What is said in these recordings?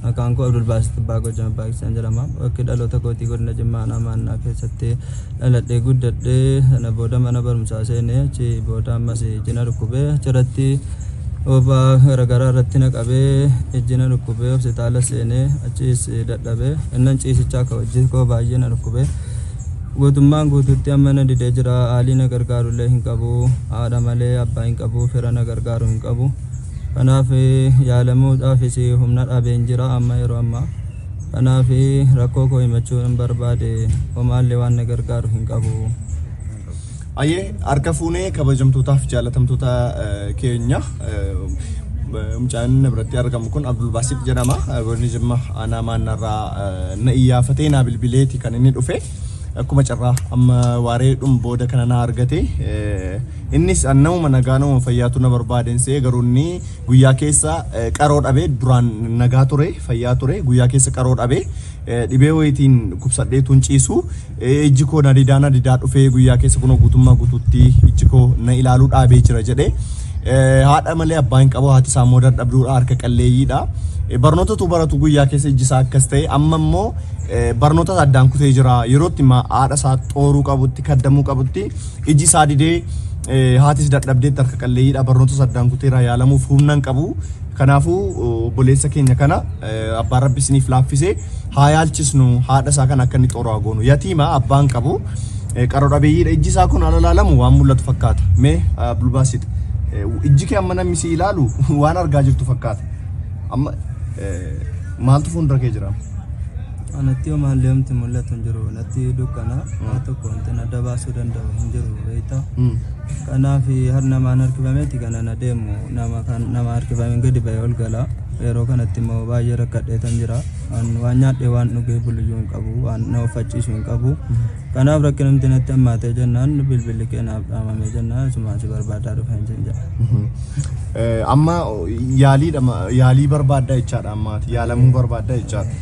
Maqaan koo Abdul Basit Baagoo Jama Paakistaan jedhama. Bakki dhaloota kootii godina Jimmaa Naannaa keessatti dhaladhee guddadhee sana booda mana barumsaa seenee achi booda ammas ejjina dhukkubee achirratti obaa garagaraa irratti naqabee ejjina dhukkubee hospitaala seenee achis dadhabee innan ciisichaa akka wajjin koo baay'ee na dhukkubee guutummaan guutuutti amma na didee jira. Haalii na gargaarullee hin qabu, haadha malee abbaa hin qabu, fira na gargaaru hin qabu. Kanaaf yaalamuudhaafis humna dhabeen jira amma yeroo ammaa. Kanaaf rakkoo koo himachuu hin barbaade, homaallee waan na gargaaru hin qabu. Ayyee harka fuunee kabajamtootaaf jaalatamtoota keenya mucaan biratti argamu kun Abdul Basit jedhama. Godina Jimmaa aanaa Maannarraa na iyyafatee na bilbileeti kan inni dhufe. Akkuma carraa amma waaree booda kana na argate innis annamuma nagaa nama fayyaatu na barbaadense garuu inni guyyaa keessa qaroo dhabee duraan nagaa ture fayyaa ture guyyaa keessa qaroo dhabee dhibee wayitiin kubsadheetuun ciisu ijji koo na didaa dhufee guyyaa keessa kunoo guutummaa guutuutti ijji koo na ilaaluu dhaabee jira jedhee haadha malee abbaa hin qabu haati isaa immoo dadhabduudha harka qalleeyyiidha. Barnootatu baratu guyyaa keessa ijji isaa akkas ta'e amma immoo barnoota addaan kutee jira yerootti haadha isaa xooruu qabutti kaddamuu qabutti ijji isaa didee haatis dadhabdee harka qalleeyyiidha barnoota addaan kuteera yaalamuuf humna hin qabu. Kanaafuu obboleessa keenya kana abbaan rabbi isiniif laaffisee haa yaalchisnu haadha isaa kana akka inni xooraa goonu yatiima abbaan qabu qaroo dhabeeyyiidha ijji isaa kun alaalaalamu waan mul'atu fakkaata. Mee Abdul Basit ijji kee amma namni si ilaalu waan argaa jirtu fakkaata. Amma maaltu fuuldura kee jira? Anatti homaallee homti mul'atu hin jiru. Natti dukkana waa tokko wanti na adda baasuu danda'u hin jiru beektaa. Kanaaf har namaan harkifameeti kana na deemu nama harkifameen gadi ba'ee ol gala. Yeroo kanatti immoo baay'ee rakkadheetan jira. Waan nyaadhee waan dhugee buluyyuu hin qabu, waan na uffachiisu hin qabu. Kanaaf rakkinamti natti hammaatee jennaan bilbilli keenyaaf dhaamamee jennaan asumaan si barbaadaa dhufeen jenna. Amma yaalii barbaaddaa jechaadha ammaati yaalamuu barbaaddaa jechaadha.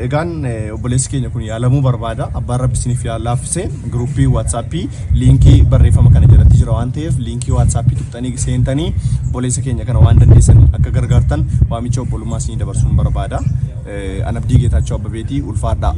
Egaan obboleessi keenya kun yaalamuu barbaada abbaan rabbi isiniif laaffisee gruppii WhatsAppii liinkii barreeffama kana jalatti jira waan ta'eef liinkii WhatsAppii tuqxanii seentanii obboleessa keenya kana waan dandeessan akka gargaartan waamicha obbolummaa isinii dabarsuun barbaada. Anabdii Geetaachoo Abbabeetii ulfaadhaa.